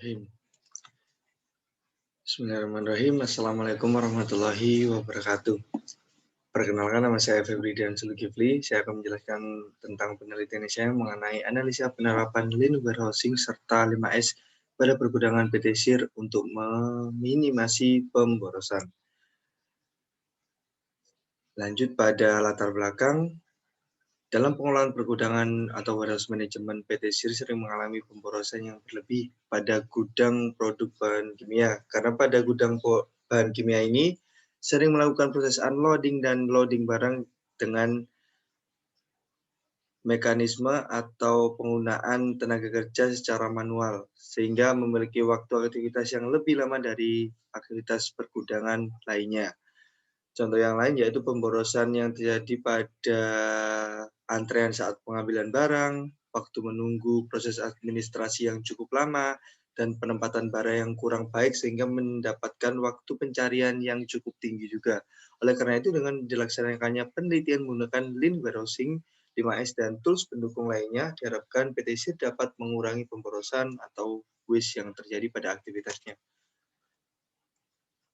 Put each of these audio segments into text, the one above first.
Bismillahirrahmanirrahim. Bismillahirrahmanirrahim. Assalamualaikum warahmatullahi wabarakatuh. Perkenalkan, nama saya Febridian Zulkifli. Saya akan menjelaskan tentang penelitian saya mengenai analisa penerapan Lean Warehousing serta 5S pada pergudangan PT SIR untuk meminimasi pemborosan. Lanjut pada latar belakang. Dalam pengelolaan pergudangan atau warehouse management, PT SIR sering mengalami pemborosan yang berlebih pada gudang produk bahan kimia. Karena pada gudang bahan kimia ini sering melakukan proses unloading dan loading barang dengan mekanisme atau penggunaan tenaga kerja secara manual, sehingga memiliki waktu aktivitas yang lebih lama dari aktivitas pergudangan lainnya. Contoh yang lain yaitu pemborosan yang terjadi pada antrean saat pengambilan barang, waktu menunggu proses administrasi yang cukup lama, dan penempatan barang yang kurang baik sehingga mendapatkan waktu pencarian yang cukup tinggi juga. Oleh karena itu, dengan dilaksanakannya penelitian menggunakan Lean Warehousing, 5S, dan tools pendukung lainnya, diharapkan PT SIR dapat mengurangi pemborosan atau waste yang terjadi pada aktivitasnya.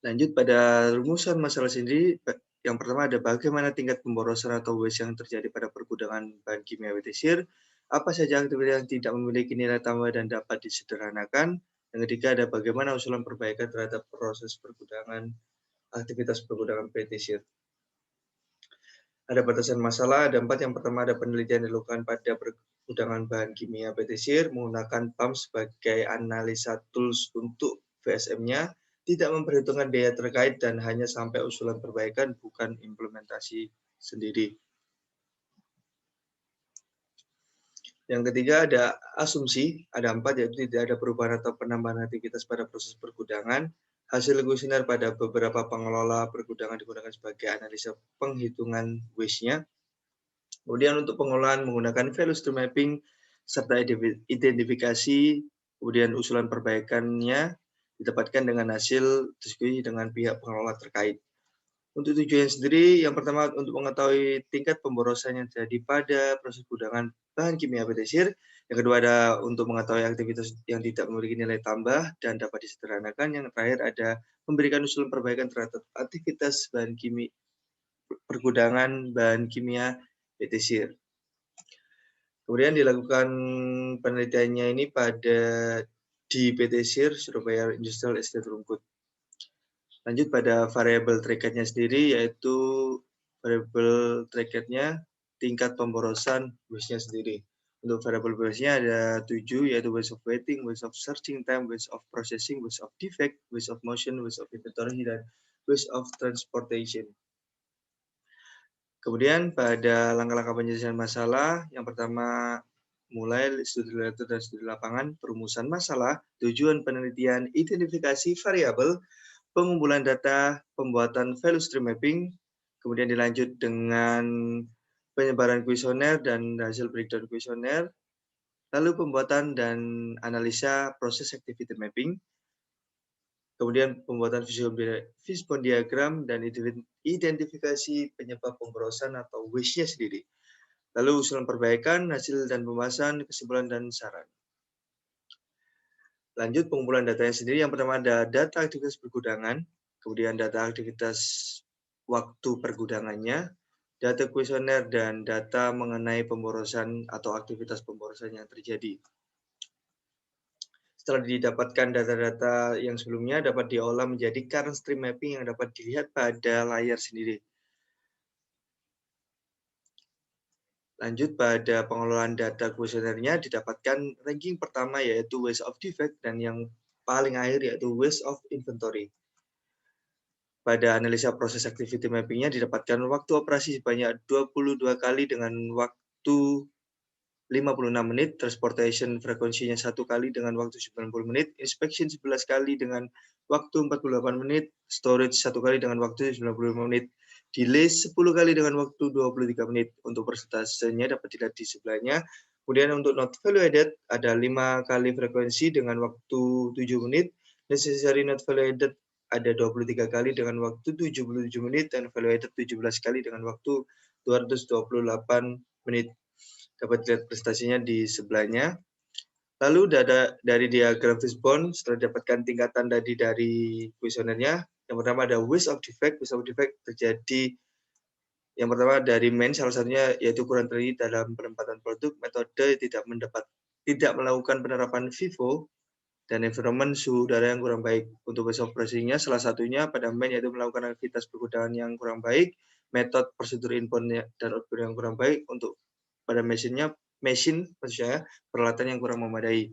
Lanjut pada rumusan masalah sendiri, yang pertama ada bagaimana tingkat pemborosan atau waste yang terjadi pada pergudangan bahan kimia PT SIR, apa saja aktivitas yang tidak memiliki nilai tambah dan dapat disederhanakan. Yang ketiga ada bagaimana usulan perbaikan terhadap proses pergudangan, aktivitas pergudangan PT SIR. Ada batasan masalah, ada 4. Yang pertama ada penelitian dilakukan pada pergudangan bahan kimia PT SIR menggunakan PAM sebagai analisa tools untuk VSM-nya, tidak memperhitungkan biaya terkait dan hanya sampai usulan perbaikan, bukan implementasi sendiri. Yang ketiga ada asumsi, ada 4, yaitu tidak ada perubahan atau penambahan aktivitas pada proses pergudangan. Hasil kuesioner pada beberapa pengelola pergudangan digunakan sebagai analisa penghitungan waste-nya. Kemudian untuk pengelolaan menggunakan value stream mapping serta identifikasi, kemudian usulan perbaikannya didapatkan dengan hasil diskusi dengan pihak pengelola terkait. Untuk tujuan sendiri, yang pertama untuk mengetahui tingkat pemborosan yang terjadi pada proses gudangan bahan kimia PT SIR. Yang kedua ada untuk mengetahui aktivitas yang tidak memiliki nilai tambah dan dapat disederhanakan. Yang terakhir ada memberikan usulan perbaikan terhadap aktivitas bahan kimia pergudangan bahan kimia PT SIR. Kemudian dilakukan penelitiannya ini di PT SIR Surabaya Industrial Estate Rungkut. Lanjut pada variabel tracketnya sendiri, yaitu variabel tracketnya tingkat pemborosan waste-nya sendiri. Untuk variabel waste-nya ada 7, yaitu waste of waiting, waste of searching time, waste of processing, waste of defect, waste of motion, waste of inventory, dan waste of transportation. Kemudian pada langkah-langkah penyelesaian masalah, yang pertama mulai studi literatur dan studi lapangan, perumusan masalah, tujuan penelitian, identifikasi variabel, pengumpulan data, pembuatan value stream mapping, kemudian dilanjut dengan penyebaran kuesioner dan hasil breakdown kuesioner, lalu pembuatan dan analisa proses activity mapping, kemudian pembuatan fishbone diagram dan identifikasi penyebab pemborosan atau waste-nya sendiri. Lalu usulan perbaikan, hasil dan pembahasan, kesimpulan dan saran. Lanjut pengumpulan datanya sendiri, yang pertama ada data aktivitas pergudangan, kemudian data aktivitas waktu pergudangannya, data kuesioner, dan data mengenai pemborosan atau aktivitas pemborosan yang terjadi. Setelah didapatkan data-data yang sebelumnya dapat diolah menjadi current stream mapping yang dapat dilihat pada layar sendiri. Lanjut pada pengelolaan data kuesionernya didapatkan ranking pertama yaitu waste of defect dan yang paling akhir yaitu waste of inventory. Pada analisa proses activity mappingnya didapatkan waktu operasi sebanyak 22 kali dengan waktu 56 menit, transportation frekuensinya 1 kali dengan waktu 90 menit, inspection 11 kali dengan waktu 48 menit, storage 1 kali dengan waktu 95 menit, delay 10 kali dengan waktu 23 menit. Untuk persentasenya dapat dilihat di sebelahnya. Kemudian untuk not value added ada 5 kali frekuensi dengan waktu 7 menit, necessary not value added ada 23 kali dengan waktu 77 menit, dan value added 17 kali dengan waktu 228 menit. Dapat lihat prestasinya di sebelahnya. Lalu dari diagram fishbone, setelah dapatkan tingkatan tadi dari kuesionernya, yang pertama ada waste of defect. Waste of defect terjadi yang pertama dari main, salah satunya yaitu kurang teliti dalam penempatan produk, metode tidak melakukan penerapan FIFO, dan environment suhu udara yang kurang baik. Untuk waste of processing-nya, salah satunya pada main yaitu melakukan aktivitas perkudangan yang kurang baik, metode prosedur input dan output yang kurang baik. Untuk pada mesin maksud saya peralatan yang kurang memadai.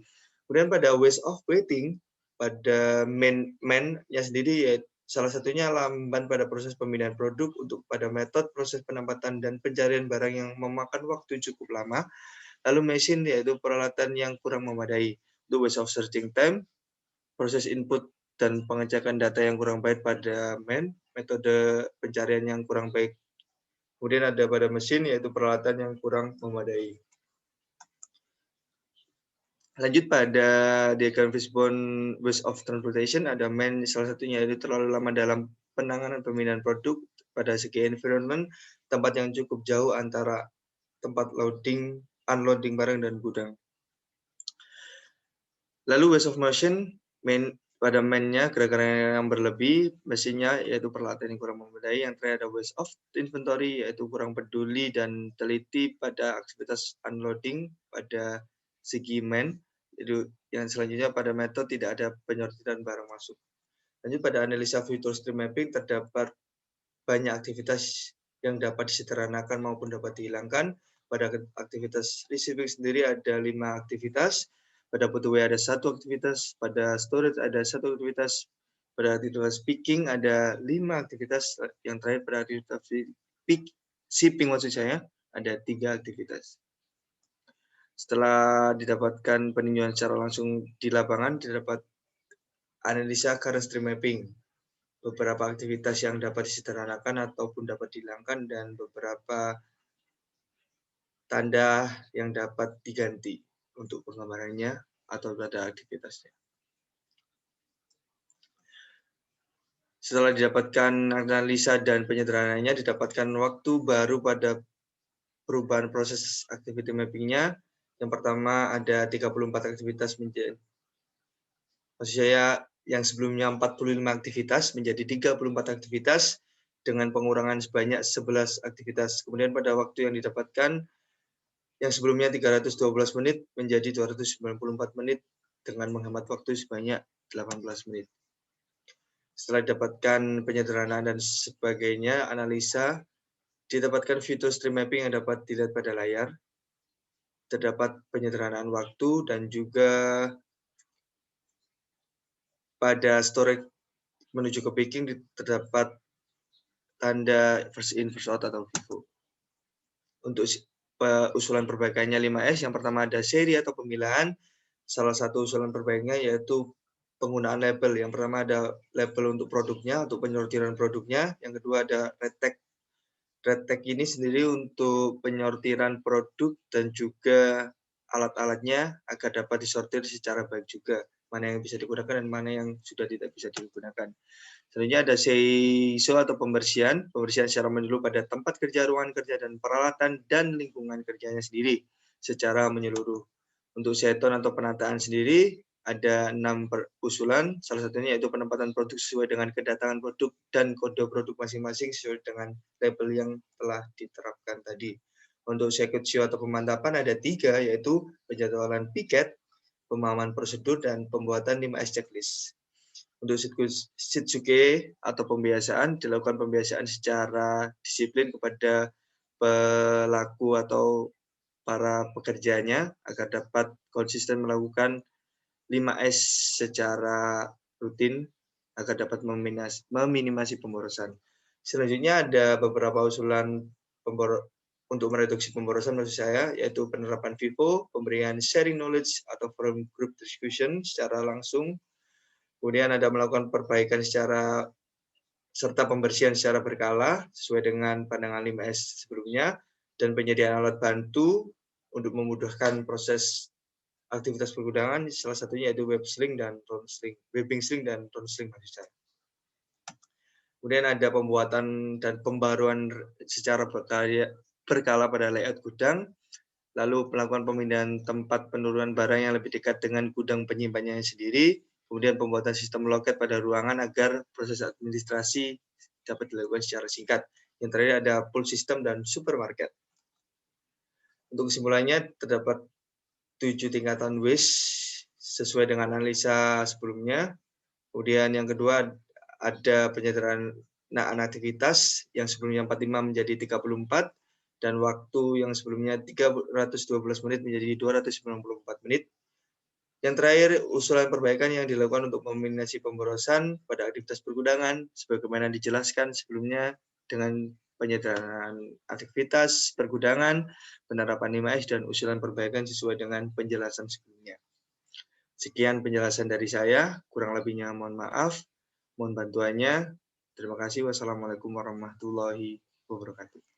Kemudian pada waste of waiting, pada main-nya sendiri yaitu salah satunya lamban pada proses pemindahan produk. Untuk pada metode proses penempatan dan pencarian barang yang memakan waktu cukup lama. Lalu mesin yaitu peralatan yang kurang memadai. Untuk waste of searching time, proses input dan pengecekan data yang kurang baik pada metode pencarian yang kurang baik. Kemudian ada pada mesin yaitu peralatan yang kurang memadai. Lanjut pada diagram fishbone waste of transportation, ada salah satunya yaitu terlalu lama dalam penanganan pemindahan produk. Pada segi environment, tempat yang cukup jauh antara tempat unloading barang dan gudang. Lalu waste of motion, pada nya gerakan yang berlebih, mesinnya yaitu peralatan yang kurang memadai. Yang terakhir ada waste of inventory, yaitu kurang peduli dan teliti pada aktivitas unloading pada segi Itu yang selanjutnya pada metode tidak ada penyortiran barang masuk. Lanjut pada analisa future stream mapping, terdapat banyak aktivitas yang dapat disederhanakan maupun dapat dihilangkan. Pada aktivitas receiving sendiri ada 5 aktivitas, pada putway ada 1 aktivitas, pada storage ada 1 aktivitas, pada aktivitas picking ada 5 aktivitas, yang terakhir pada aktivitas shipping maksud saya ada 3 aktivitas. Setelah didapatkan peninjauan secara langsung di lapangan, didapat analisa current stream mapping, beberapa aktivitas yang dapat disederhanakan ataupun dapat dihilangkan, dan beberapa tanda yang dapat diganti untuk penggambarannya atau pada aktivitasnya. Setelah didapatkan analisa dan penyederhanaannya, didapatkan waktu baru pada perubahan proses activity mapping-nya. Yang pertama ada 34 aktivitas maksud saya yang sebelumnya 45 aktivitas menjadi 34 aktivitas dengan pengurangan sebanyak 11 aktivitas. Kemudian pada waktu yang didapatkan yang sebelumnya 312 menit menjadi 294 menit dengan menghemat waktu sebanyak 18 menit. Setelah didapatkan penyederhanaan dan sebagainya, analisa, didapatkan future stream mapping yang dapat dilihat pada layar, terdapat penyederhanaan waktu, dan juga pada storage menuju ke picking terdapat tanda first in first out atau FIFO. Untuk usulan perbaikannya 5S, yang pertama ada seri atau pemilahan. Salah satu usulan perbaikannya yaitu penggunaan label. Yang pertama ada label untuk produknya, untuk penyortiran produknya. Yang kedua ada red tag. Red tag ini sendiri untuk penyortiran produk dan juga alat-alatnya agar dapat disortir secara baik juga. Mana yang bisa digunakan dan mana yang sudah tidak bisa digunakan. Selanjutnya ada SEISO atau pembersihan secara menyeluruh pada tempat kerja, ruangan kerja, dan peralatan dan lingkungan kerjanya sendiri secara menyeluruh. Untuk seton atau penataan sendiri ada 6 usulan, salah satunya yaitu penempatan produk sesuai dengan kedatangan produk dan kode produk masing-masing sesuai dengan label yang telah diterapkan tadi. Untuk sekutio atau pemantapan ada 3, yaitu penjadwalan piket, pemahaman prosedur, dan pembuatan 5S checklist. Untuk Shitsuke atau pembiasaan, dilakukan pembiasaan secara disiplin kepada pelaku atau para pekerjanya agar dapat konsisten melakukan 5S secara rutin agar dapat meminimasi pemborosan. Selanjutnya ada beberapa usulan untuk mereduksi pemborosan maksud saya, yaitu penerapan FIFO, pemberian sharing knowledge atau forum group discussion secara langsung. Kemudian ada melakukan perbaikan serta pembersihan secara berkala sesuai dengan pandangan 5S sebelumnya, dan penyediaan alat bantu untuk memudahkan proses aktivitas pergudangan, salah satunya yaitu webbing sling dan round sling maksud saya. Kemudian ada pembuatan dan pembaruan secara berkala pada layout gudang. lalu melakukan pemindahan tempat penurunan barang yang lebih dekat dengan gudang penyimpanannya sendiri, kemudian pembuatan sistem loket pada ruangan agar proses administrasi dapat dilakukan secara singkat. Yang terakhir ada pool system dan supermarket. Untuk kesimpulannya, terdapat 7 tingkatan waste sesuai dengan analisa sebelumnya. Kemudian yang kedua ada penyederhanaan aktivitas yang sebelumnya 45 menjadi 34 dan waktu yang sebelumnya 312 menit menjadi 294 menit. Yang terakhir, usulan perbaikan yang dilakukan untuk meminimasi pemborosan pada aktivitas pergudangan sebagaimana dijelaskan sebelumnya dengan penyederhanaan aktivitas pergudangan, penerapan 5S dan usulan perbaikan sesuai dengan penjelasan sebelumnya. Sekian penjelasan dari saya, kurang lebihnya mohon maaf, mohon bantuannya. Terima kasih. Wassalamualaikum warahmatullahi wabarakatuh.